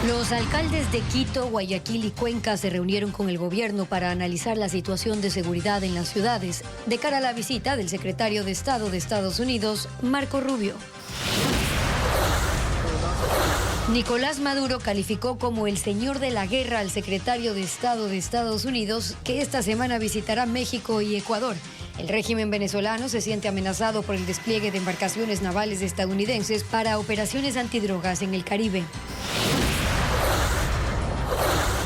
Los alcaldes de Quito, Guayaquil y Cuenca se reunieron con el gobierno para analizar la situación de seguridad en las ciudades de cara a la visita del secretario de Estado de Estados Unidos, Marco Rubio. Nicolás Maduro calificó como el señor de la guerra al secretario de Estado de Estados Unidos, que esta semana visitará México y Ecuador. El régimen venezolano se siente amenazado por el despliegue de embarcaciones navales estadounidenses para operaciones antidrogas en el Caribe.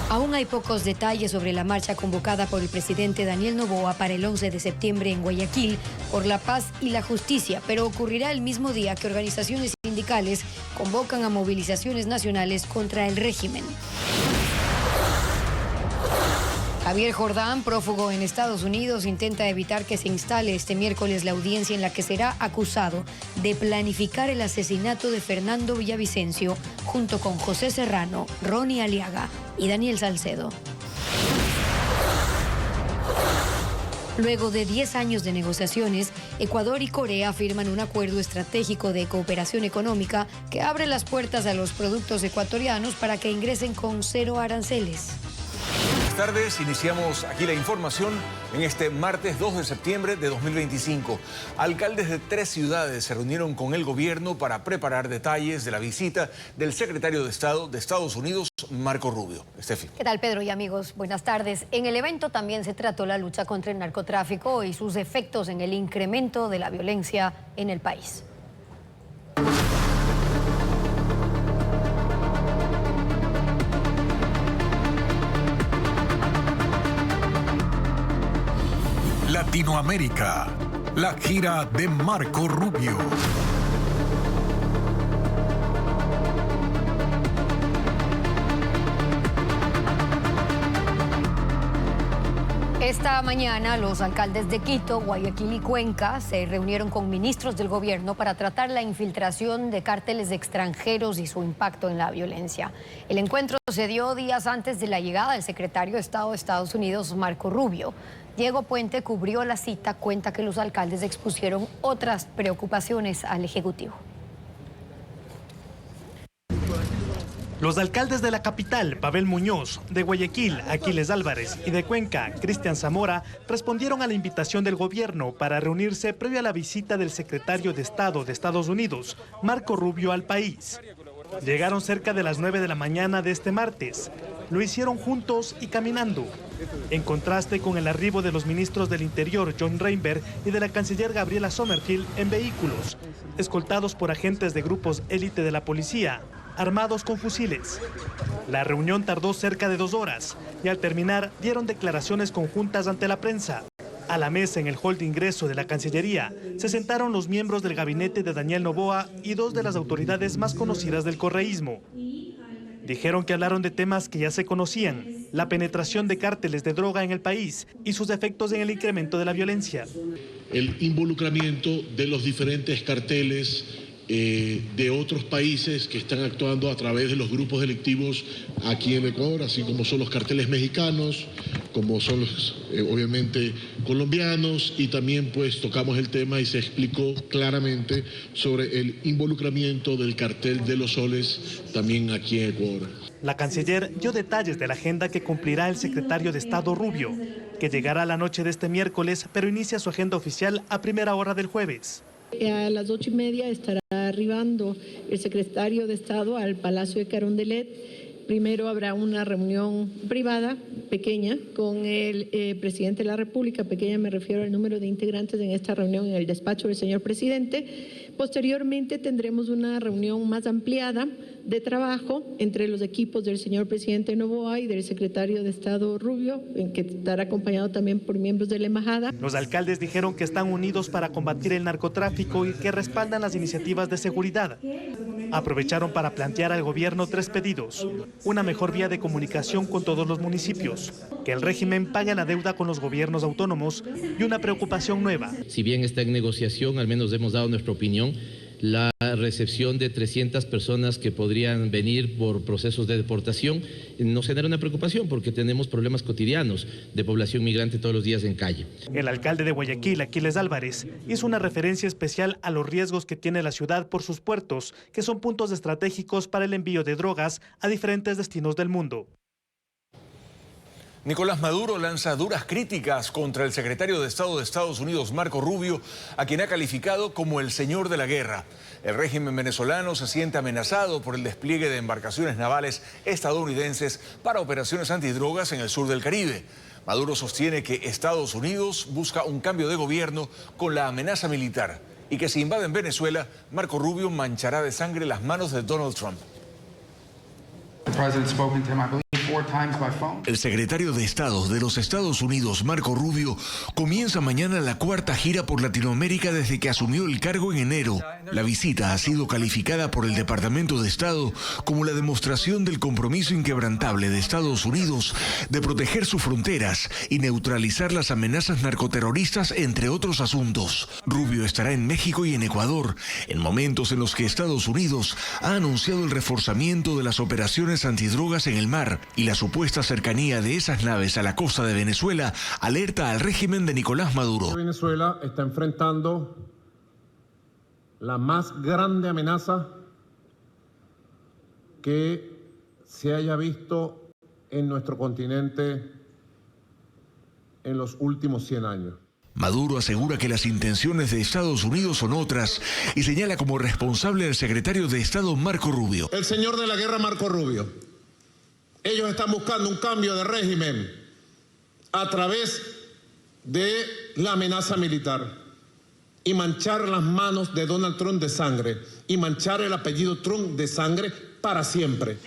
Aún hay pocos detalles sobre la marcha convocada por el presidente Daniel Noboa para el 11 de septiembre en Guayaquil por la paz y la justicia, pero ocurrirá el mismo día que organizaciones sindicales convocan a movilizaciones nacionales contra el régimen. Javier Jordán, prófugo en Estados Unidos, intenta evitar que se instale este miércoles la audiencia en la que será acusado de planificar el asesinato de Fernando Villavicencio junto con José Serrano, Ronnie Aliaga y Daniel Salcedo. Luego de 10 años de negociaciones, Ecuador y Corea firman un acuerdo estratégico de cooperación económica que abre las puertas a los productos ecuatorianos para que ingresen con 0 aranceles. Buenas tardes, iniciamos aquí la información en este martes 2 de septiembre de 2025. Alcaldes de 3 ciudades se reunieron con el gobierno para preparar detalles de la visita del secretario de Estado de Estados Unidos, Marco Rubio. Estefi. ¿Qué tal, Pedro y amigos? Buenas tardes. En el evento también se trató la lucha contra el narcotráfico y sus efectos en el incremento de la violencia en el país. Latinoamérica, la gira de Marco Rubio. Esta mañana los alcaldes de Quito, Guayaquil y Cuenca se reunieron con ministros del gobierno para tratar la infiltración de cárteles de extranjeros y su impacto en la violencia. El encuentro se dio días antes de la llegada del secretario de Estado de Estados Unidos, Marco Rubio. Diego Puente cubrió la cita, cuenta que los alcaldes expusieron otras preocupaciones al Ejecutivo. Los alcaldes de la capital, Pavel Muñoz, de Guayaquil, Aquiles Álvarez y de Cuenca, Cristian Zamora, respondieron a la invitación del gobierno para reunirse previo a la visita del secretario de Estado de Estados Unidos, Marco Rubio, al país. Llegaron cerca de las 9 de la mañana de este martes. Lo hicieron juntos y caminando, en contraste con el arribo de los ministros del Interior, John Reinberg, y de la canciller Gabriela Sommerfield en vehículos, escoltados por agentes de grupos élite de la policía, armados con fusiles. La reunión tardó cerca de 2 horas y al terminar dieron declaraciones conjuntas ante la prensa. A la mesa en el hall de ingreso de la Cancillería se sentaron los miembros del gabinete de Daniel Noboa y 2 de las autoridades más conocidas del correísmo. Dijeron que hablaron de temas que ya se conocían, la penetración de cárteles de droga en el país y sus efectos en el incremento de la violencia. El involucramiento de los diferentes carteles de otros países que están actuando a través de los grupos delictivos aquí en Ecuador, así como son los carteles mexicanos, como son los obviamente colombianos, y también pues tocamos el tema y se explicó claramente sobre el involucramiento del cartel de los soles también aquí en Ecuador. La canciller dio detalles de la agenda que cumplirá el secretario de Estado Rubio, que llegará la noche de este miércoles, pero inicia su agenda oficial a primera hora del jueves. A las 8:30 estará arribando el secretario de Estado al Palacio de Carondelet. Primero habrá una reunión privada, pequeña, con el presidente de la República. Pequeña me refiero al número de integrantes en esta reunión en el despacho del señor presidente. Posteriormente tendremos una reunión más ampliada de trabajo entre los equipos del señor presidente Noboa y del secretario de Estado Rubio, en que estará acompañado también por miembros de la embajada. Los alcaldes dijeron que están unidos para combatir el narcotráfico y que respaldan las iniciativas de seguridad. Aprovecharon para plantear al gobierno 3 pedidos: una mejor vía de comunicación con todos los municipios, que el régimen pague la deuda con los gobiernos autónomos y una preocupación nueva. Si bien está en negociación, al menos hemos dado nuestra opinión la recepción de 300 personas que podrían venir por procesos de deportación, nos genera una preocupación porque tenemos problemas cotidianos de población migrante todos los días en calle. El alcalde de Guayaquil, Aquiles Álvarez, hizo una referencia especial a los riesgos que tiene la ciudad por sus puertos, que son puntos estratégicos para el envío de drogas a diferentes destinos del mundo. Nicolás Maduro lanza duras críticas contra el secretario de Estado de Estados Unidos, Marco Rubio, a quien ha calificado como el señor de la guerra. El régimen venezolano se siente amenazado por el despliegue de embarcaciones navales estadounidenses para operaciones antidrogas en el sur del Caribe. Maduro sostiene que Estados Unidos busca un cambio de gobierno con la amenaza militar y que si invaden Venezuela, Marco Rubio manchará de sangre las manos de Donald Trump. El secretario de Estado de los Estados Unidos, Marco Rubio, comienza mañana la cuarta gira por Latinoamérica desde que asumió el cargo en enero. La visita ha sido calificada por el Departamento de Estado como la demostración del compromiso inquebrantable de Estados Unidos de proteger sus fronteras y neutralizar las amenazas narcoterroristas, entre otros asuntos. Rubio estará en México y en Ecuador, en momentos en los que Estados Unidos ha anunciado el reforzamiento de las operaciones antidrogas en el mar, y la supuesta cercanía de esas naves a la costa de Venezuela alerta al régimen de Nicolás Maduro. Venezuela está enfrentando la más grande amenaza que se haya visto en nuestro continente en los últimos 100 años. Maduro asegura que las intenciones de Estados Unidos son otras y señala como responsable al secretario de Estado Marco Rubio. El señor de la guerra Marco Rubio. Ellos están buscando un cambio de régimen a través de la amenaza militar y manchar las manos de Donald Trump de sangre y manchar el apellido Trump de sangre para siempre.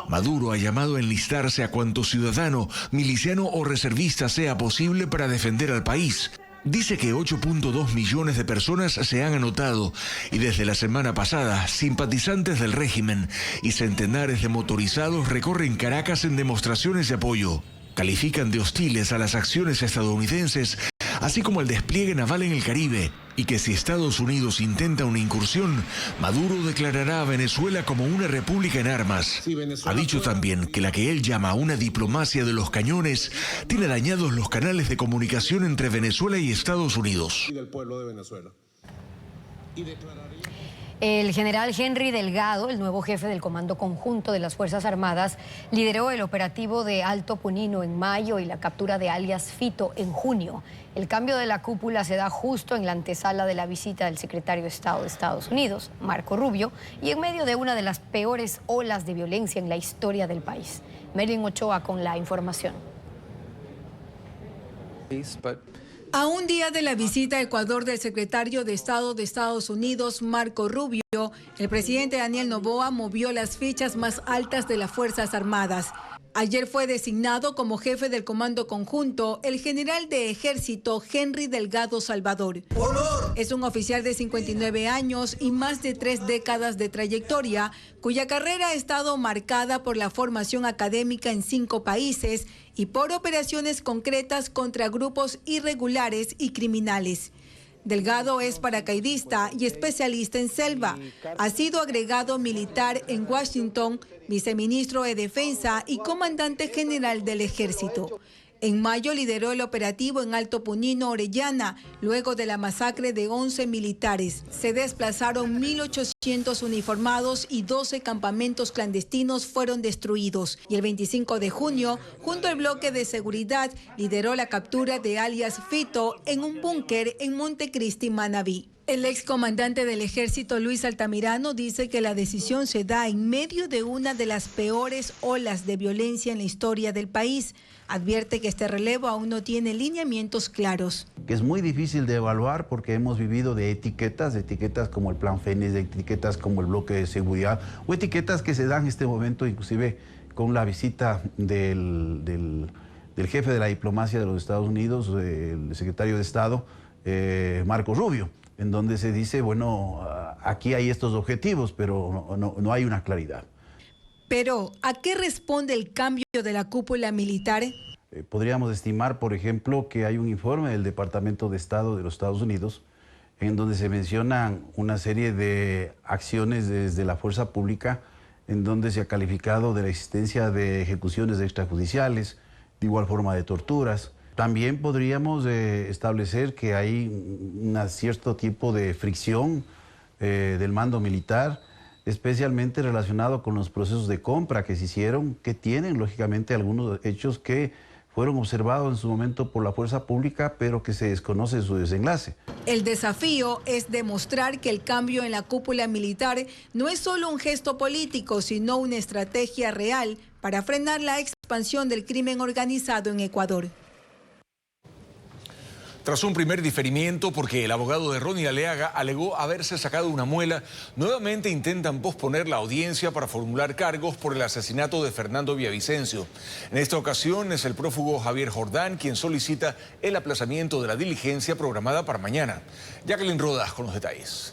Maduro ha llamado a enlistarse a cuanto ciudadano, miliciano o reservista sea posible para defender al país. Dice que 8.2 millones de personas se han anotado y desde la semana pasada simpatizantes del régimen y centenares de motorizados recorren Caracas en demostraciones de apoyo. Califican de hostiles a las acciones estadounidenses, así como el despliegue naval en el Caribe, y que si Estados Unidos intenta una incursión, Maduro declarará a Venezuela como una república en armas. Ha dicho también que la que él llama una diplomacia de los cañones tiene dañados los canales de comunicación entre Venezuela y Estados Unidos. El general Henry Delgado, el nuevo jefe del Comando Conjunto de las Fuerzas Armadas, lideró el operativo de Alto Punino en mayo y la captura de alias Fito en junio. El cambio de la cúpula se da justo en la antesala de la visita del secretario de Estado de Estados Unidos, Marco Rubio, y en medio de una de las peores olas de violencia en la historia del país. Merlin Ochoa con la información. A un día de la visita a Ecuador del secretario de Estado de Estados Unidos, Marco Rubio, el presidente Daniel Noboa movió las fichas más altas de las Fuerzas Armadas. Ayer fue designado como jefe del Comando Conjunto el general de Ejército Henry Delgado Salvador. Es un oficial de 59 años y más de 3 décadas de trayectoria, cuya carrera ha estado marcada por la formación académica en 5 países y por operaciones concretas contra grupos irregulares y criminales. Delgado es paracaidista y especialista en selva. Ha sido agregado militar en Washington, viceministro de Defensa y comandante general del Ejército. En mayo lideró el operativo en Alto Punino, Orellana, luego de la masacre de 11 militares. Se desplazaron 1.800 uniformados y 12 campamentos clandestinos fueron destruidos. Y el 25 de junio, junto al bloque de seguridad, lideró la captura de alias Fito en un búnker en Montecristi, Manabí. El excomandante del Ejército, Luis Altamirano, dice que la decisión se da en medio de una de las peores olas de violencia en la historia del país. Advierte que este relevo aún no tiene lineamientos claros. Que es muy difícil de evaluar porque hemos vivido de etiquetas como el Plan Fénix, de etiquetas como el bloque de seguridad, o etiquetas que se dan en este momento inclusive con la visita del jefe de la diplomacia de los Estados Unidos, el secretario de Estado, Marco Rubio, en donde se dice, bueno, aquí hay estos objetivos, pero no hay una claridad. Pero, ¿a qué responde el cambio de la cúpula militar? Podríamos estimar, por ejemplo, que hay un informe del Departamento de Estado de los Estados Unidos en donde se mencionan una serie de acciones desde la fuerza pública, en donde se ha calificado de la existencia de ejecuciones extrajudiciales, de igual forma de torturas. También podríamos establecer que hay un cierto tipo de fricción del mando militar, especialmente relacionado con los procesos de compra que se hicieron, que tienen lógicamente algunos hechos que fueron observados en su momento por la fuerza pública, pero que se desconoce su desenlace. El desafío es demostrar que el cambio en la cúpula militar no es solo un gesto político, sino una estrategia real para frenar la expansión del crimen organizado en Ecuador. Tras un primer diferimiento porque el abogado de Ronnie Aliaga alegó haberse sacado una muela, nuevamente intentan posponer la audiencia para formular cargos por el asesinato de Fernando Villavicencio. En esta ocasión es el prófugo Javier Jordán quien solicita el aplazamiento de la diligencia programada para mañana. Jacqueline Rodas con los detalles.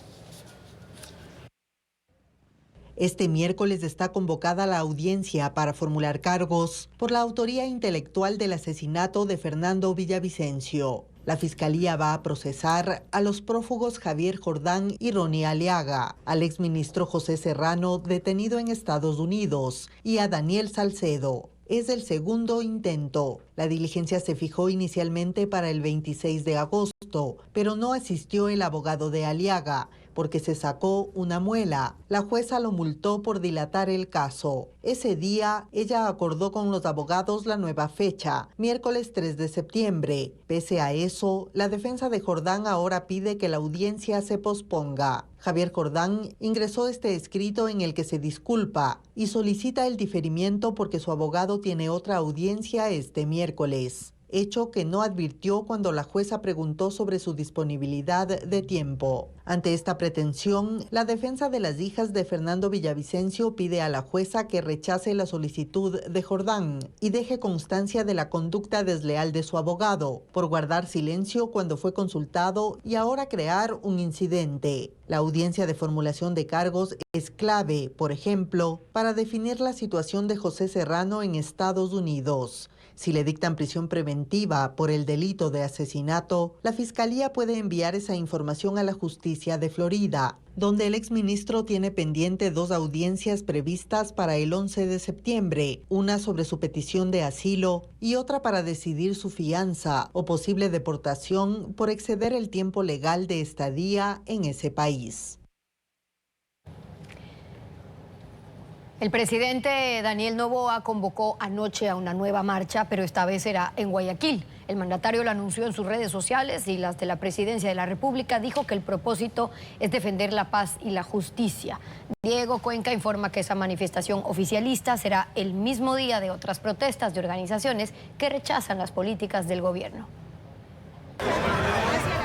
Este miércoles está convocada la audiencia para formular cargos por la autoría intelectual del asesinato de Fernando Villavicencio. La Fiscalía va a procesar a los prófugos Javier Jordán y Ronnie Aliaga, al exministro José Serrano, detenido en Estados Unidos, y a Daniel Salcedo. Es el segundo intento. La diligencia se fijó inicialmente para el 26 de agosto, pero no asistió el abogado de Aliaga, porque se sacó una muela. La jueza lo multó por dilatar el caso. Ese día, ella acordó con los abogados la nueva fecha, miércoles 3 de septiembre. Pese a eso, la defensa de Jordán ahora pide que la audiencia se posponga. Javier Jordán ingresó este escrito en el que se disculpa y solicita el diferimiento porque su abogado tiene otra audiencia este miércoles, hecho que no advirtió cuando la jueza preguntó sobre su disponibilidad de tiempo. Ante esta pretensión, la defensa de las hijas de Fernando Villavicencio pide a la jueza que rechace la solicitud de Jordán y deje constancia de la conducta desleal de su abogado por guardar silencio cuando fue consultado y ahora crear un incidente. La audiencia de formulación de cargos es clave, por ejemplo, para definir la situación de José Serrano en Estados Unidos. Si le dictan prisión preventiva por el delito de asesinato, la Fiscalía puede enviar esa información a la justicia de Florida, donde el exministro tiene pendiente 2 audiencias previstas para el 11 de septiembre, una sobre su petición de asilo y otra para decidir su fianza o posible deportación por exceder el tiempo legal de estadía en ese país. El presidente Daniel Noboa convocó anoche a una nueva marcha, pero esta vez será en Guayaquil. El mandatario lo anunció en sus redes sociales y las de la Presidencia de la República. Dijo que el propósito es defender la paz y la justicia. Diego Cuenca informa que esa manifestación oficialista será el mismo día de otras protestas de organizaciones que rechazan las políticas del gobierno.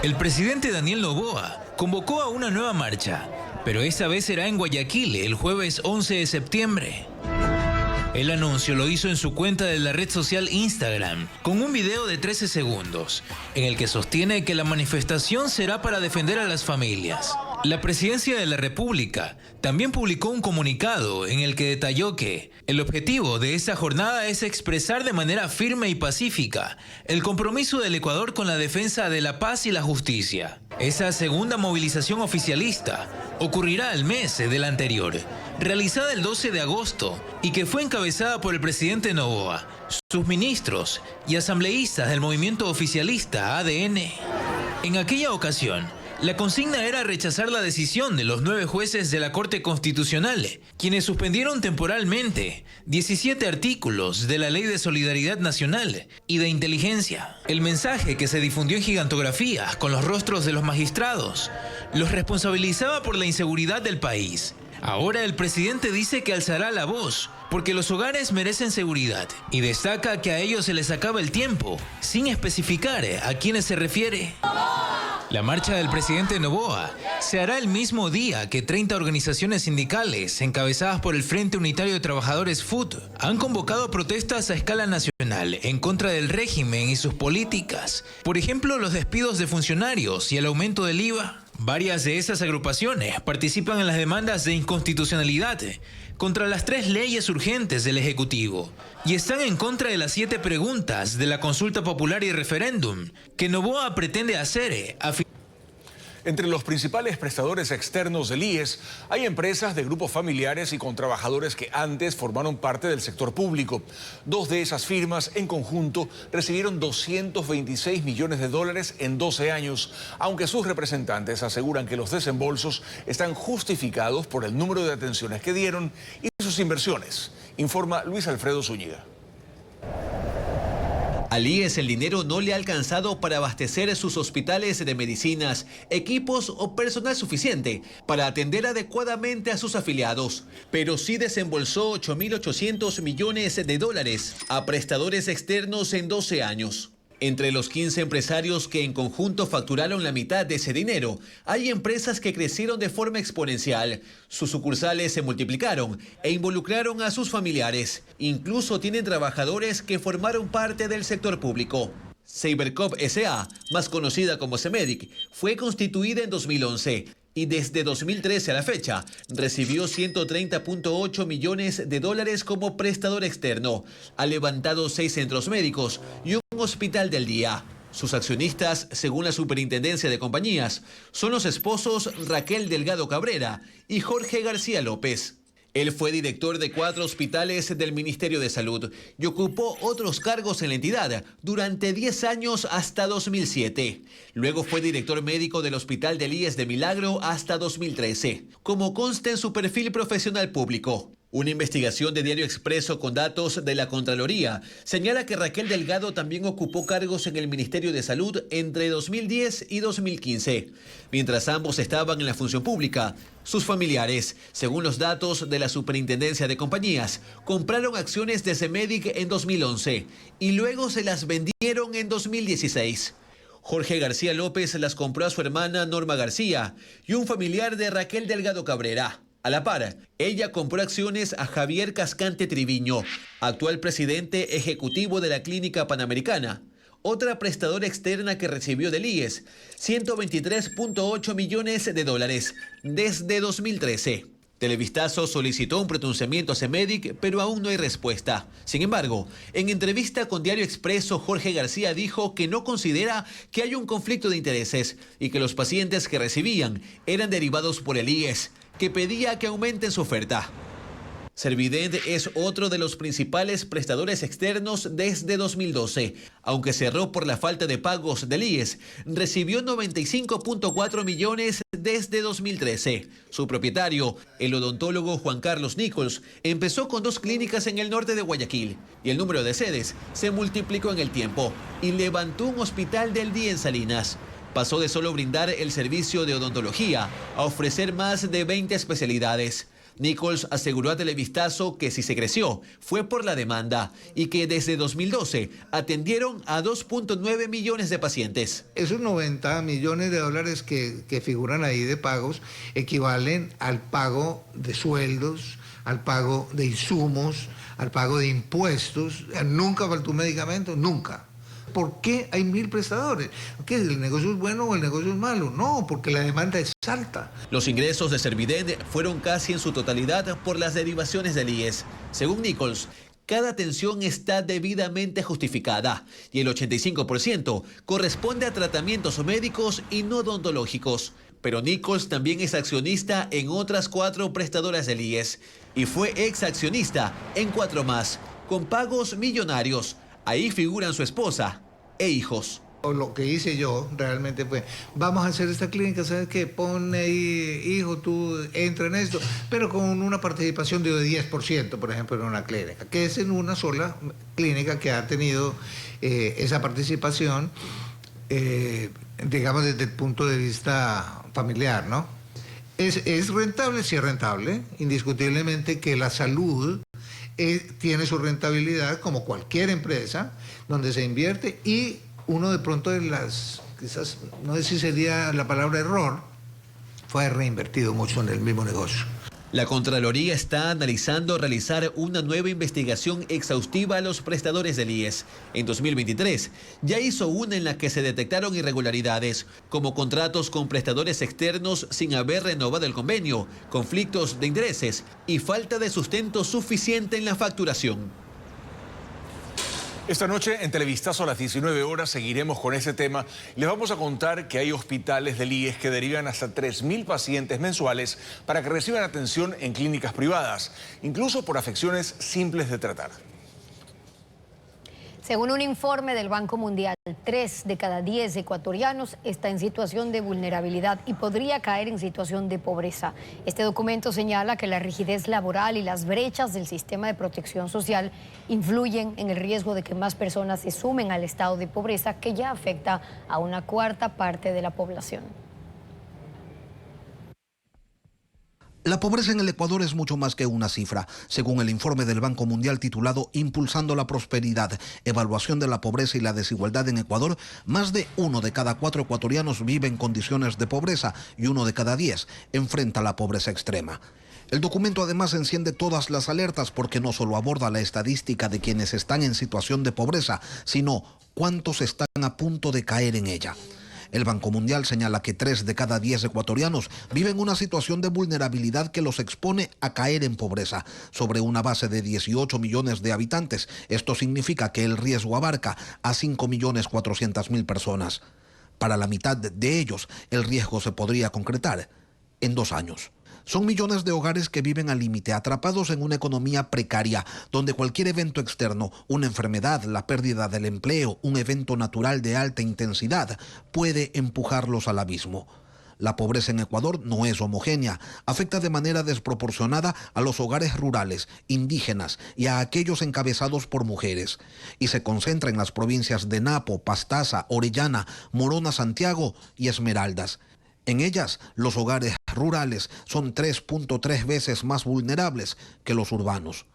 El presidente Daniel Noboa convocó a una nueva marcha, pero esta vez será en Guayaquil el jueves 11 de septiembre. El anuncio lo hizo en su cuenta de la red social Instagram, con un video de 13 segundos, en el que sostiene que la manifestación será para defender a las familias. La Presidencia de la República también publicó un comunicado en el que detalló que el objetivo de esta jornada es expresar de manera firme y pacífica el compromiso del Ecuador con la defensa de la paz y la justicia. Esa segunda movilización oficialista ocurrirá al mes del anterior, realizada el 12 de agosto y que fue encabezada por el presidente Noboa, sus ministros y asambleístas del movimiento oficialista ADN. En aquella ocasión, la consigna era rechazar la decisión de los 9 jueces de la Corte Constitucional, quienes suspendieron temporalmente 17 artículos de la Ley de Solidaridad Nacional y de Inteligencia. El mensaje que se difundió en gigantografías con los rostros de los magistrados los responsabilizaba por la inseguridad del país. Ahora el presidente dice que alzará la voz porque los hogares merecen seguridad y destaca que a ellos se les acaba el tiempo, sin especificar a quiénes se refiere. La marcha del presidente Noboa se hará el mismo día que 30 organizaciones sindicales, encabezadas por el Frente Unitario de Trabajadores FUT, han convocado protestas a escala nacional en contra del régimen y sus políticas. Por ejemplo, los despidos de funcionarios y el aumento del IVA. Varias de esas agrupaciones participan en las demandas de inconstitucionalidad contra las 3 leyes urgentes del Ejecutivo y están en contra de las 7 preguntas de la consulta popular y referéndum que Noboa pretende hacer. Entre los principales prestadores externos del IES hay empresas de grupos familiares y con trabajadores que antes formaron parte del sector público. Dos de esas firmas en conjunto recibieron 226 millones de dólares en 12 años, aunque sus representantes aseguran que los desembolsos están justificados por el número de atenciones que dieron y sus inversiones, informa Luis Alfredo Zúñiga. Al IES el dinero no le ha alcanzado para abastecer sus hospitales de medicinas, equipos o personal suficiente para atender adecuadamente a sus afiliados, pero sí desembolsó 8.800 millones de dólares a prestadores externos en 12 años. Entre los 15 empresarios que en conjunto facturaron la mitad de ese dinero, hay empresas que crecieron de forma exponencial. Sus sucursales se multiplicaron e involucraron a sus familiares. Incluso tienen trabajadores que formaron parte del sector público. Cybercop S.A., más conocida como CEMEDIC, fue constituida en 2011 y desde 2013 a la fecha recibió 130.8 millones de dólares como prestador externo. Ha levantado 6 centros médicos y un hospital del día. Sus accionistas, según la Superintendencia de Compañías, son los esposos Raquel Delgado Cabrera y Jorge García López. Él fue director de 4 hospitales del Ministerio de Salud y ocupó otros cargos en la entidad durante 10 años hasta 2007. Luego fue director médico del Hospital del IES de Milagro hasta 2013, como consta en su perfil profesional público. Una investigación de Diario Expreso con datos de la Contraloría señala que Raquel Delgado también ocupó cargos en el Ministerio de Salud entre 2010 y 2015. Mientras ambos estaban en la función pública, sus familiares, según los datos de la Superintendencia de Compañías, compraron acciones de CEMEDIC en 2011 y luego se las vendieron en 2016. Jorge García López las compró a su hermana Norma García y un familiar de Raquel Delgado Cabrera. A la par, ella compró acciones a Javier Cascante Triviño, actual presidente ejecutivo de la Clínica Panamericana, otra prestadora externa que recibió del IES 123.8 millones de dólares desde 2013. Televistazo solicitó un pronunciamiento a CEMEDIC, pero aún no hay respuesta. Sin embargo, en entrevista con Diario Expreso, Jorge García dijo que no considera que haya un conflicto de intereses y que los pacientes que recibían eran derivados por el IES, que pedía que aumenten su oferta. Servident es otro de los principales prestadores externos desde 2012. Aunque cerró por la falta de pagos del IES, recibió 95.4 millones desde 2013. Su propietario, el odontólogo Juan Carlos Nichols, empezó con 2 clínicas en el norte de Guayaquil y el número de sedes se multiplicó en el tiempo y levantó un hospital del día en Salinas. Pasó de solo brindar el servicio de odontología a ofrecer más de 20 especialidades. Nichols aseguró a Televistazo que si se creció fue por la demanda y que desde 2012 atendieron a 2.9 millones de pacientes. Esos 90 millones de dólares que figuran ahí de pagos equivalen al pago de sueldos, al pago de insumos, al pago de impuestos. Nunca faltó un medicamento, nunca. ¿Por qué hay 1000 prestadores? ¿Qué? ¿El negocio es bueno o el negocio es malo? No, porque la demanda es alta. Los ingresos de Servident fueron casi en su totalidad por las derivaciones del IES. Según Nichols, cada atención está debidamente justificada y el 85% corresponde a tratamientos médicos y no odontológicos. Pero Nichols también es accionista en otras 4 prestadoras del IES y fue exaccionista en 4 más, con pagos millonarios. Ahí figuran su esposa e hijos. Lo que hice yo realmente fue, vamos a hacer esta clínica, ¿sabes qué? Pon ahí, hijo, tú entra en esto, pero con una participación de 10%, por ejemplo, en una clínica, que es en una sola clínica que ha tenido esa participación, digamos, desde el punto de vista familiar, ¿no? ¿Es rentable? Sí es rentable, indiscutiblemente que la salud tiene su rentabilidad como cualquier empresa donde se invierte y uno de pronto de las, quizás, no sé si sería la palabra error, fue reinvertido mucho en el mismo negocio. La Contraloría está analizando realizar una nueva investigación exhaustiva a los prestadores del IES. En 2023 ya hizo una en la que se detectaron irregularidades, como contratos con prestadores externos sin haber renovado el convenio, conflictos de intereses y falta de sustento suficiente en la facturación. Esta noche en Televistazo a las 19 horas seguiremos con ese tema. Les vamos a contar que hay hospitales del IES que derivan hasta 3.000 pacientes mensuales para que reciban atención en clínicas privadas, incluso por afecciones simples de tratar. Según un informe del Banco Mundial, 3 de cada 10 ecuatorianos está en situación de vulnerabilidad y podría caer en situación de pobreza. Este documento señala que la rigidez laboral y las brechas del sistema de protección social influyen en el riesgo de que más personas se sumen al estado de pobreza que ya afecta a una cuarta parte de la población. La pobreza en el Ecuador es mucho más que una cifra. Según el informe del Banco Mundial titulado Impulsando la Prosperidad, Evaluación de la Pobreza y la Desigualdad en Ecuador, más de 1 de cada 4 ecuatorianos vive en condiciones de pobreza y 1 de cada 10 enfrenta la pobreza extrema. El documento además enciende todas las alertas porque no solo aborda la estadística de quienes están en situación de pobreza, sino cuántos están a punto de caer en ella. El Banco Mundial señala que 3 de cada 10 ecuatorianos viven una situación de vulnerabilidad que los expone a caer en pobreza. Sobre una base de 18 millones de habitantes, esto significa que el riesgo abarca a 5.400.000 personas. Para la mitad de ellos, el riesgo se podría concretar en 2 años. Son millones de hogares que viven al límite, atrapados en una economía precaria, donde cualquier evento externo, una enfermedad, la pérdida del empleo, un evento natural de alta intensidad, puede empujarlos al abismo. La pobreza en Ecuador no es homogénea, afecta de manera desproporcionada a los hogares rurales, indígenas y a aquellos encabezados por mujeres, y se concentra en las provincias de Napo, Pastaza, Orellana, Morona, Santiago y Esmeraldas. En ellas, los hogares rurales son 3.3 veces más vulnerables que los urbanos.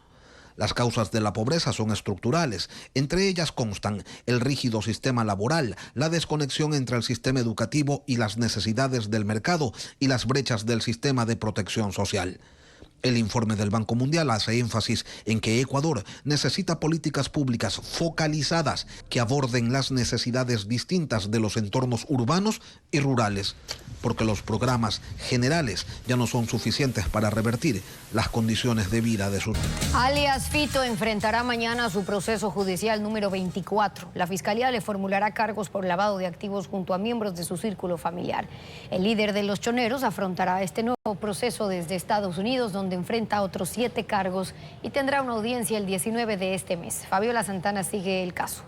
Las causas de la pobreza son estructurales. Entre ellas constan el rígido sistema laboral, la desconexión entre el sistema educativo y las necesidades del mercado y las brechas del sistema de protección social. El informe del Banco Mundial hace énfasis en que Ecuador necesita políticas públicas focalizadas que aborden las necesidades distintas de los entornos urbanos y rurales, porque los programas generales ya no son suficientes para revertir las condiciones de vida de sus... Alias Fito enfrentará mañana su proceso judicial número 24. La Fiscalía le formulará cargos por lavado de activos junto a miembros de su círculo familiar. El líder de los choneros afrontará este nuevo proceso desde Estados Unidos, donde enfrenta otros 7 cargos y tendrá una audiencia el 19 de este mes. Fabiola Santana sigue el caso.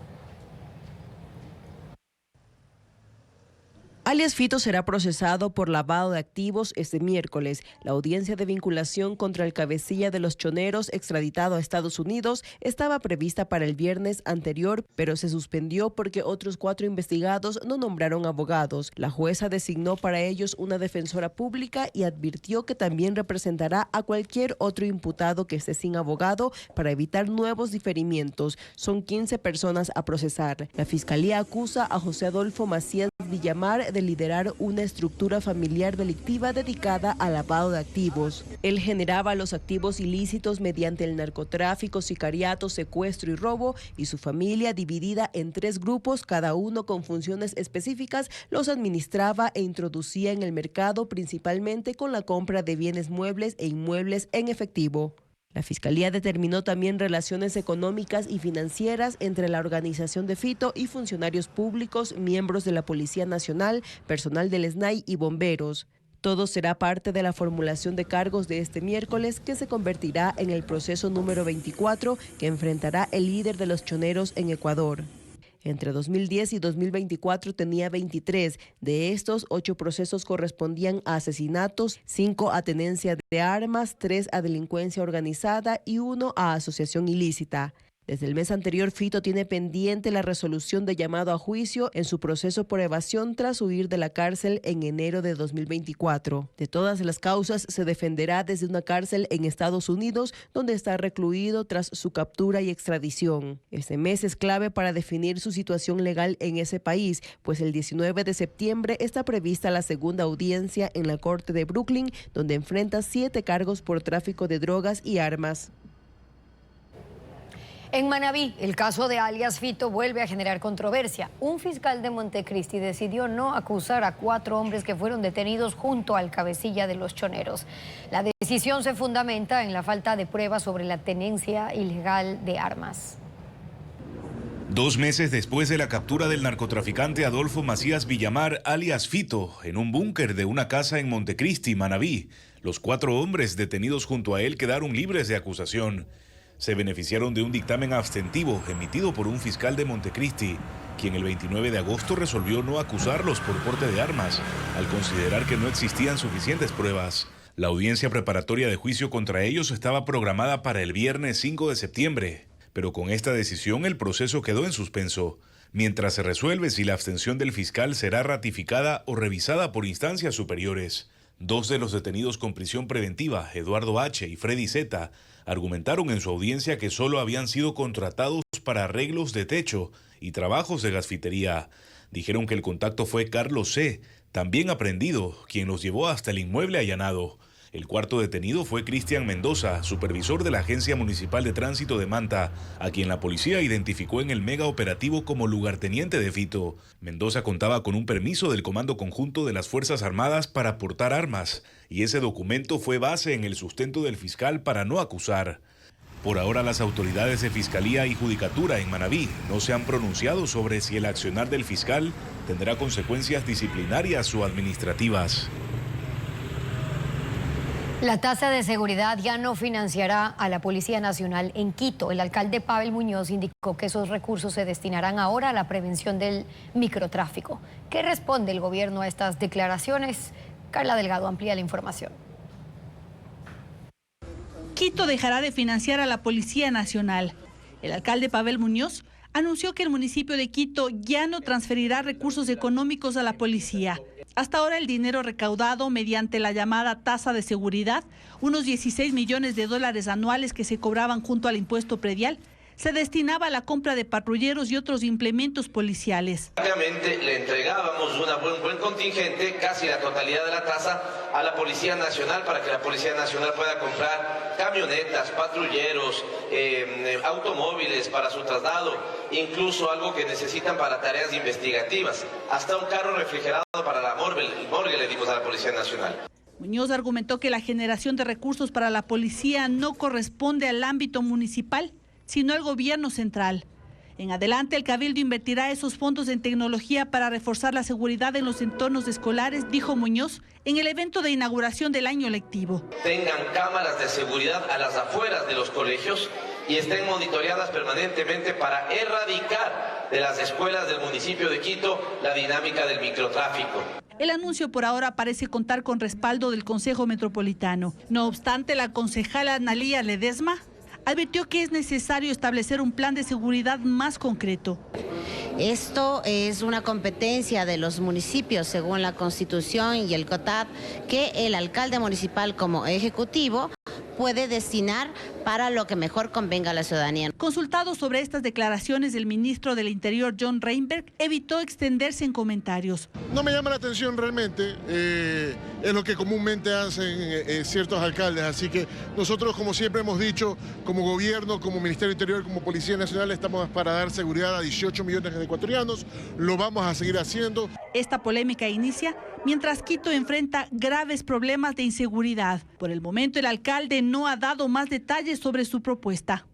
Alias Fito será procesado por lavado de activos este miércoles. La audiencia de vinculación contra el cabecilla de los choneros extraditado a Estados Unidos estaba prevista para el viernes anterior, pero se suspendió porque otros 4 investigados no nombraron abogados. La jueza designó para ellos una defensora pública y advirtió que también representará a cualquier otro imputado que esté sin abogado para evitar nuevos diferimientos. Son 15 personas a procesar. La Fiscalía acusa a José Adolfo Macías Villamar de liderar una estructura familiar delictiva dedicada al lavado de activos. Él generaba los activos ilícitos mediante el narcotráfico, sicariato, secuestro y robo, y su familia, dividida en 3 grupos, cada uno con funciones específicas, los administraba e introducía en el mercado principalmente con la compra de bienes muebles e inmuebles en efectivo. La Fiscalía determinó también relaciones económicas y financieras entre la organización de Fito y funcionarios públicos, miembros de la Policía Nacional, personal del SNAI y bomberos. Todo será parte de la formulación de cargos de este miércoles, que se convertirá en el proceso número 24 que enfrentará el líder de los choneros en Ecuador. Entre 2010 y 2024 tenía 23. De estos, 8 procesos correspondían a asesinatos, 5 a tenencia de armas, 3 a delincuencia organizada y 1 a asociación ilícita. Desde el mes anterior, Fito tiene pendiente la resolución de llamado a juicio en su proceso por evasión tras huir de la cárcel en enero de 2024. De todas las causas, se defenderá desde una cárcel en Estados Unidos, donde está recluido tras su captura y extradición. Este mes es clave para definir su situación legal en ese país, pues el 19 de septiembre está prevista la segunda audiencia en la Corte de Brooklyn, donde enfrenta 7 cargos por tráfico de drogas y armas. En Manabí, el caso de alias Fito vuelve a generar controversia. Un fiscal de Montecristi decidió no acusar a 4 hombres que fueron detenidos junto al cabecilla de los choneros. La decisión se fundamenta en la falta de pruebas sobre la tenencia ilegal de armas. 2 meses después de la captura del narcotraficante Adolfo Macías Villamar, alias Fito, en un búnker de una casa en Montecristi, Manabí, los 4 hombres detenidos junto a él quedaron libres de acusación. Se beneficiaron de un dictamen abstentivo emitido por un fiscal de Montecristi, quien el 29 de agosto resolvió no acusarlos por porte de armas, al considerar que no existían suficientes pruebas. La audiencia preparatoria de juicio contra ellos estaba programada para el viernes 5 de septiembre, pero con esta decisión el proceso quedó en suspenso, mientras se resuelve si la abstención del fiscal será ratificada o revisada por instancias superiores. 2 de los detenidos con prisión preventiva, Eduardo H. y Freddy Z., argumentaron en su audiencia que solo habían sido contratados para arreglos de techo y trabajos de gasfitería. Dijeron que el contacto fue Carlos C., también aprehendido, quien los llevó hasta el inmueble allanado. El 4.º detenido fue Cristian Mendoza, supervisor de la Agencia Municipal de Tránsito de Manta, a quien la policía identificó en el mega operativo como lugarteniente de Fito. Mendoza contaba con un permiso del Comando Conjunto de las Fuerzas Armadas para portar armas, y ese documento fue base en el sustento del fiscal para no acusar. Por ahora, las autoridades de Fiscalía y Judicatura en Manabí no se han pronunciado sobre si el accionar del fiscal tendrá consecuencias disciplinarias o administrativas. La tasa de seguridad ya no financiará a la Policía Nacional en Quito. El alcalde Pavel Muñoz indicó que esos recursos se destinarán ahora a la prevención del microtráfico. ¿Qué responde el gobierno a estas declaraciones? Carla Delgado amplía la información. Quito dejará de financiar a la Policía Nacional. El alcalde Pavel Muñoz anunció que el municipio de Quito ya no transferirá recursos económicos a la policía. Hasta ahora el dinero recaudado mediante la llamada tasa de seguridad, unos 16 millones de dólares anuales que se cobraban junto al impuesto predial, se destinaba a la compra de patrulleros y otros implementos policiales. Obviamente le entregábamos un buen contingente, casi la totalidad de la tasa, a la Policía Nacional para que la Policía Nacional pueda comprar camionetas, patrulleros, automóviles para su traslado, incluso algo que necesitan para tareas investigativas, hasta un carro refrigerado para la morgue le dimos a la Policía Nacional. Muñoz argumentó que la generación de recursos para la policía no corresponde al ámbito municipal, sino al gobierno central. En adelante, el Cabildo invertirá esos fondos en tecnología para reforzar la seguridad en los entornos escolares, dijo Muñoz en el evento de inauguración del año lectivo. Tengan cámaras de seguridad a las afueras de los colegios y estén monitoreadas permanentemente para erradicar de las escuelas del municipio de Quito la dinámica del microtráfico. El anuncio por ahora parece contar con respaldo del Consejo Metropolitano. No obstante, la concejala Analía Ledesma advirtió que es necesario establecer un plan de seguridad más concreto. Esto es una competencia de los municipios según la Constitución y el COTAD que el alcalde municipal como ejecutivo puede destinar para lo que mejor convenga a la ciudadanía. Consultado sobre estas declaraciones, el ministro del Interior, John Reinberg, evitó extenderse en comentarios. No me llama la atención realmente, es lo que comúnmente hacen ciertos alcaldes, así que nosotros, como siempre hemos dicho, como gobierno, como Ministerio del Interior, como Policía Nacional, estamos para dar seguridad a 18 millones de ecuatorianos, lo vamos a seguir haciendo. Esta polémica inicia mientras Quito enfrenta graves problemas de inseguridad. Por el momento, el alcalde no ha dado más detalles sobre su propuesta.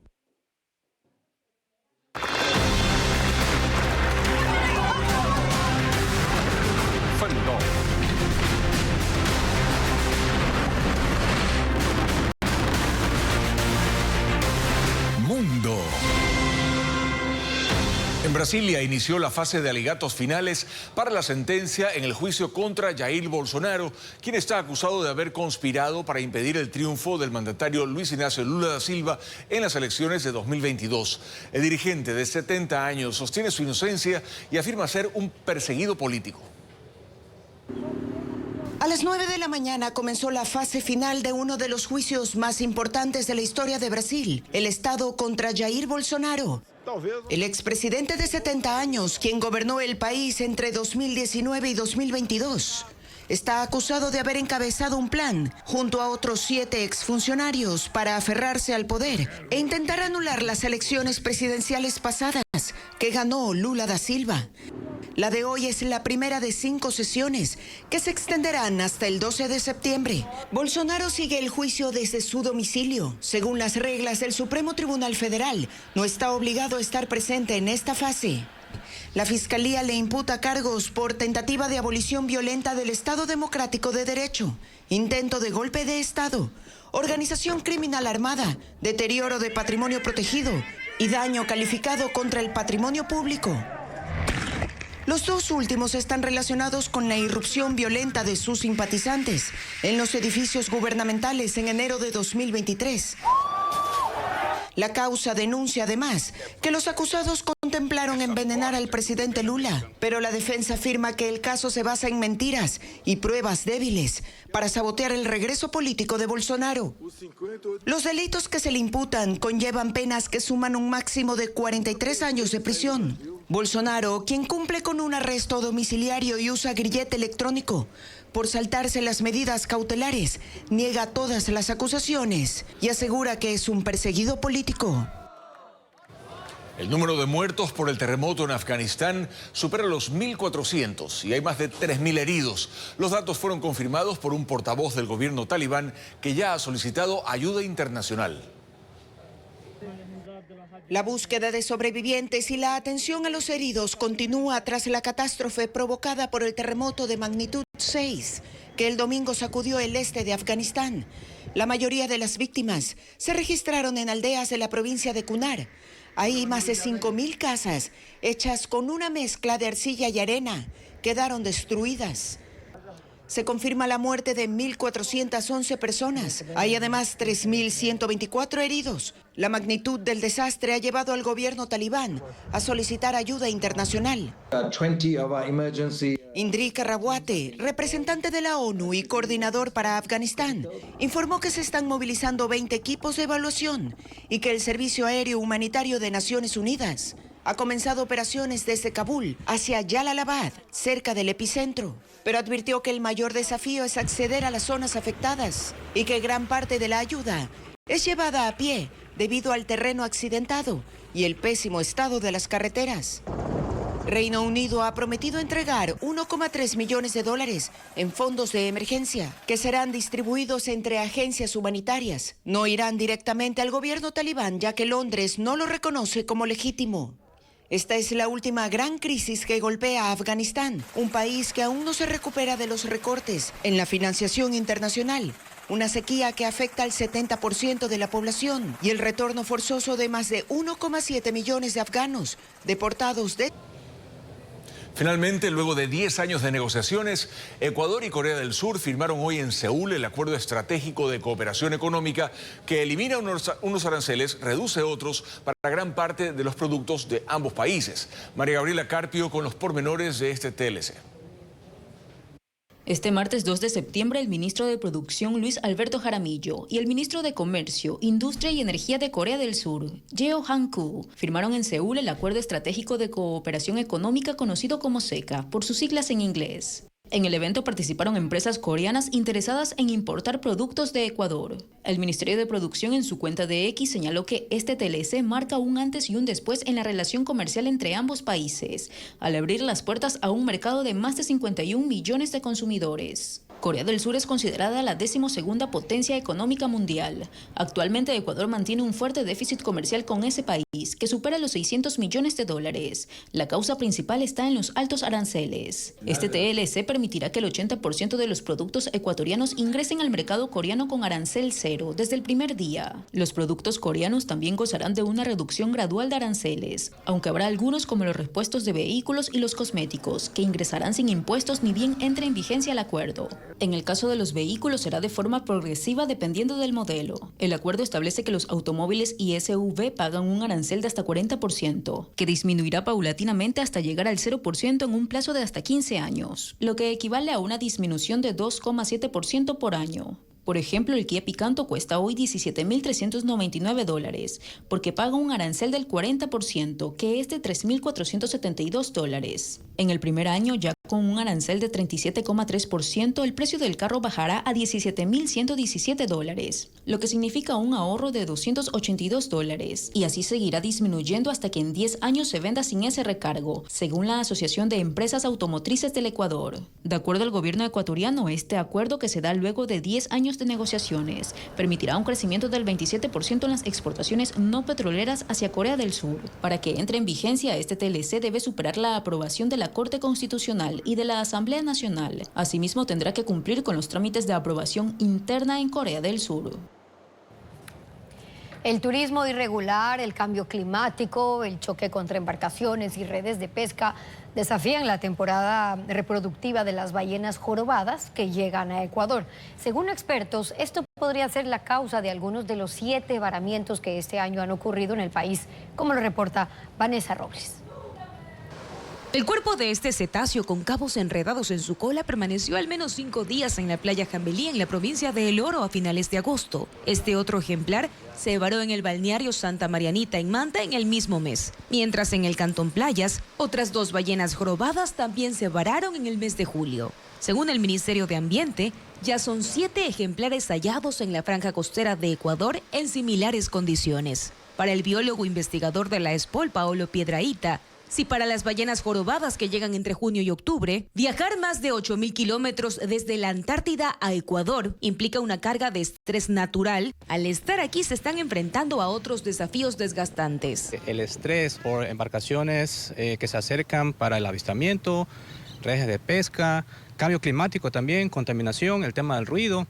Mundo. En Brasilia inició la fase de alegatos finales para la sentencia en el juicio contra Jair Bolsonaro, quien está acusado de haber conspirado para impedir el triunfo del mandatario Luis Ignacio Lula da Silva en las elecciones de 2022. El dirigente de 70 años sostiene su inocencia y afirma ser un perseguido político. A las 9 de la mañana comenzó la fase final de uno de los juicios más importantes de la historia de Brasil, el Estado contra Jair Bolsonaro. El expresidente de 70 años, quien gobernó el país entre 2019 y 2022, está acusado de haber encabezado un plan junto a otros 7 exfuncionarios para aferrarse al poder e intentar anular las elecciones presidenciales pasadas, que ganó Lula da Silva. La de hoy es la primera de 5 sesiones que se extenderán hasta el 12 de septiembre. Bolsonaro sigue el juicio desde su domicilio. Según las reglas del Supremo Tribunal Federal, no está obligado a estar presente en esta fase. La Fiscalía le imputa cargos por tentativa de abolición violenta del Estado Democrático de Derecho, intento de golpe de Estado, organización criminal armada, deterioro de patrimonio protegido y daño calificado contra el patrimonio público. Los dos últimos están relacionados con la irrupción violenta de sus simpatizantes en los edificios gubernamentales en enero de 2023. La causa denuncia además que los acusados contemplaron envenenar al presidente Lula, pero la defensa afirma que el caso se basa en mentiras y pruebas débiles para sabotear el regreso político de Bolsonaro. Los delitos que se le imputan conllevan penas que suman un máximo de 43 años de prisión. Bolsonaro, quien cumple con un arresto domiciliario y usa grillete electrónico, por saltarse las medidas cautelares, niega todas las acusaciones y asegura que es un perseguido político. El número de muertos por el terremoto en Afganistán supera los 1.400 y hay más de 3.000 heridos. Los datos fueron confirmados por un portavoz del gobierno talibán que ya ha solicitado ayuda internacional. La búsqueda de sobrevivientes y la atención a los heridos continúa tras la catástrofe provocada por el terremoto de magnitud 6, que el domingo sacudió el este de Afganistán. La mayoría de las víctimas se registraron en aldeas de la provincia de Kunar. Ahí más de 5.000 casas, hechas con una mezcla de arcilla y arena, quedaron destruidas. Se confirma la muerte de 1.411 personas. Hay además 3.124 heridos. La magnitud del desastre ha llevado al gobierno talibán a solicitar ayuda internacional. Indrik Rawate, representante de la ONU y coordinador para Afganistán, informó que se están movilizando 20 equipos de evaluación y que el Servicio Aéreo Humanitario de Naciones Unidas ha comenzado operaciones desde Kabul hacia Jalalabad, cerca del epicentro, pero advirtió que el mayor desafío es acceder a las zonas afectadas y que gran parte de la ayuda es llevada a pie debido al terreno accidentado y el pésimo estado de las carreteras. Reino Unido ha prometido entregar 1,3 millones de dólares en fondos de emergencia que serán distribuidos entre agencias humanitarias. No irán directamente al gobierno talibán, ya que Londres no lo reconoce como legítimo. Esta es la última gran crisis que golpea a Afganistán, un país que aún no se recupera de los recortes en la financiación internacional, una sequía que afecta al 70% de la población y el retorno forzoso de más de 1,7 millones de afganos deportados de... Finalmente, luego de 10 años de negociaciones, Ecuador y Corea del Sur firmaron hoy en Seúl el acuerdo estratégico de cooperación económica que elimina unos aranceles, reduce otros para gran parte de los productos de ambos países. María Gabriela Carpio con los pormenores de este TLC. Este martes 2 de septiembre, el ministro de Producción, Luis Alberto Jaramillo, y el ministro de Comercio, Industria y Energía de Corea del Sur, Yeo Han-koo, firmaron en Seúl el Acuerdo Estratégico de Cooperación Económica conocido como SECA, por sus siglas en inglés. En el evento participaron empresas coreanas interesadas en importar productos de Ecuador. El Ministerio de Producción en su cuenta de X señaló que este TLC marca un antes y un después en la relación comercial entre ambos países, al abrir las puertas a un mercado de más de 51 millones de consumidores. Corea del Sur es considerada la 12ª potencia económica mundial. Actualmente Ecuador mantiene un fuerte déficit comercial con ese país, que supera los 600 millones de dólares. La causa principal está en los altos aranceles. Este TLC permitirá que el 80% de los productos ecuatorianos ingresen al mercado coreano con arancel cero desde el primer día. Los productos coreanos también gozarán de una reducción gradual de aranceles, aunque habrá algunos como los repuestos de vehículos y los cosméticos, que ingresarán sin impuestos ni bien entre en vigencia el acuerdo. En el caso de los vehículos será de forma progresiva dependiendo del modelo. El acuerdo establece que los automóviles y SUV pagan un arancel de hasta 40%, que disminuirá paulatinamente hasta llegar al 0% en un plazo de hasta 15 años, lo que equivale a una disminución de 2,7% por año. Por ejemplo, el Kia Picanto cuesta hoy $17.399 porque paga un arancel del 40%, que es de $3.472. En el primer año ya Con un arancel de 37,3%, el precio del carro bajará a $17,117, lo que significa un ahorro de $282, y así seguirá disminuyendo hasta que en 10 años se venda sin ese recargo, según la Asociación de Empresas Automotrices del Ecuador. De acuerdo al gobierno ecuatoriano, este acuerdo, que se da luego de 10 años de negociaciones, permitirá un crecimiento del 27% en las exportaciones no petroleras hacia Corea del Sur. Para que entre en vigencia, este TLC debe superar la aprobación de la Corte Constitucional y de la Asamblea Nacional. Asimismo, tendrá que cumplir con los trámites de aprobación interna en Corea del Sur. El turismo irregular, el cambio climático, el choque contra embarcaciones y redes de pesca desafían la temporada reproductiva de las ballenas jorobadas que llegan a Ecuador. Según expertos, esto podría ser la causa de algunos de los 7 varamientos que este año han ocurrido en el país, como lo reporta Vanessa Robles. El cuerpo de este cetáceo con cabos enredados en su cola permaneció al menos 5 días en la playa Jambelí, en la provincia de El Oro, a finales de agosto. Este otro ejemplar se varó en el balneario Santa Marianita, en Manta, en el mismo mes. Mientras en el cantón Playas, otras 2 ballenas jorobadas también se vararon en el mes de julio. Según el Ministerio de Ambiente, ya son 7 ejemplares hallados en la franja costera de Ecuador en similares condiciones. Para el biólogo investigador de la ESPOL, Paolo Piedrahita, si para las ballenas jorobadas que llegan entre junio y octubre, viajar más de 8.000 kilómetros desde la Antártida a Ecuador implica una carga de estrés natural, al estar aquí se están enfrentando a otros desafíos desgastantes. El estrés por embarcaciones que se acercan para el avistamiento, redes de pesca, cambio climático también, contaminación, el tema del ruido.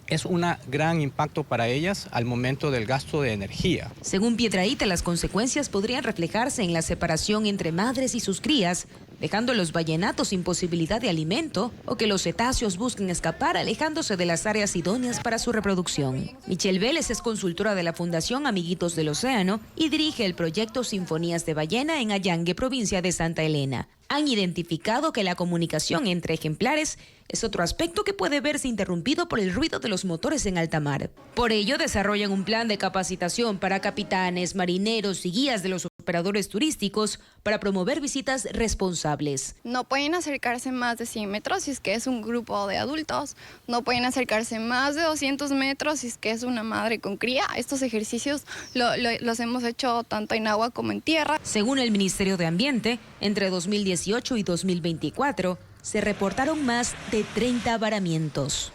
Es un gran impacto para ellas al momento del gasto de energía. Según Piedrahita, las consecuencias podrían reflejarse en la separación entre madres y sus crías, dejando a los ballenatos sin posibilidad de alimento, o que los cetáceos busquen escapar alejándose de las áreas idóneas para su reproducción. Michelle Vélez es consultora de la Fundación Amiguitos del Océano y dirige el proyecto Sinfonías de Ballena en Allangue, provincia de Santa Elena. Han identificado que la comunicación entre ejemplares es otro aspecto que puede verse interrumpido por el ruido de los motores en alta mar. Por ello, desarrollan un plan de capacitación para capitanes, marineros y guías de los operadores turísticos para promover visitas responsables. No pueden acercarse más de 100 metros si es que es un grupo de adultos. No pueden acercarse más de 200 metros si es que es una madre con cría. Estos ejercicios los hemos hecho tanto en agua como en tierra. Según el Ministerio de Ambiente, entre 2018 y 2024, se reportaron más de 30 varamientos.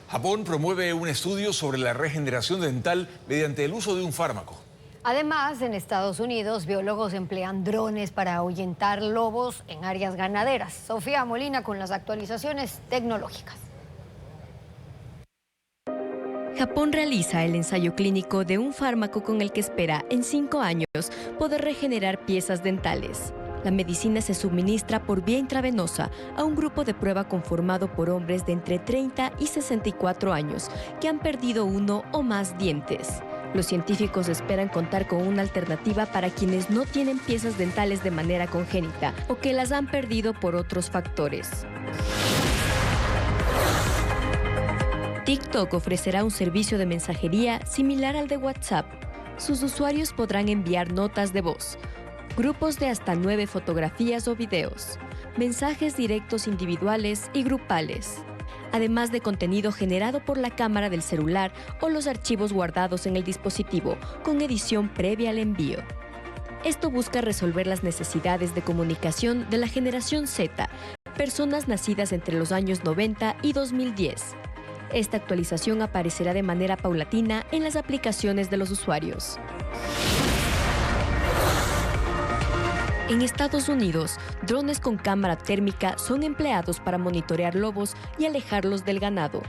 Japón promueve un estudio sobre la regeneración dental mediante el uso de un fármaco. Además, en Estados Unidos, biólogos emplean drones para ahuyentar lobos en áreas ganaderas. Sofía Molina con las actualizaciones tecnológicas. Japón realiza el ensayo clínico de un fármaco con el que espera en 5 años poder regenerar piezas dentales. La medicina se suministra por vía intravenosa a un grupo de prueba conformado por hombres de entre 30 y 64 años que han perdido 1 o más dientes. Los científicos esperan contar con una alternativa para quienes no tienen piezas dentales de manera congénita o que las han perdido por otros factores. TikTok ofrecerá un servicio de mensajería similar al de WhatsApp. Sus usuarios podrán enviar notas de voz, grupos de hasta 9 fotografías o videos, mensajes directos individuales y grupales, además de contenido generado por la cámara del celular o los archivos guardados en el dispositivo, con edición previa al envío. Esto busca resolver las necesidades de comunicación de la generación Z, personas nacidas entre los años 90 y 2010. Esta actualización aparecerá de manera paulatina en las aplicaciones de los usuarios. En Estados Unidos, drones con cámara térmica son empleados para monitorear lobos y alejarlos del ganado.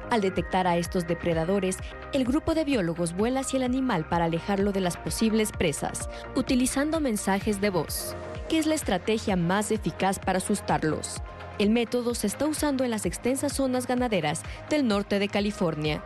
Al detectar a estos depredadores, el grupo de biólogos vuela hacia el animal para alejarlo de las posibles presas, utilizando mensajes de voz, que es la estrategia más eficaz para asustarlos. El método se está usando en las extensas zonas ganaderas del norte de California.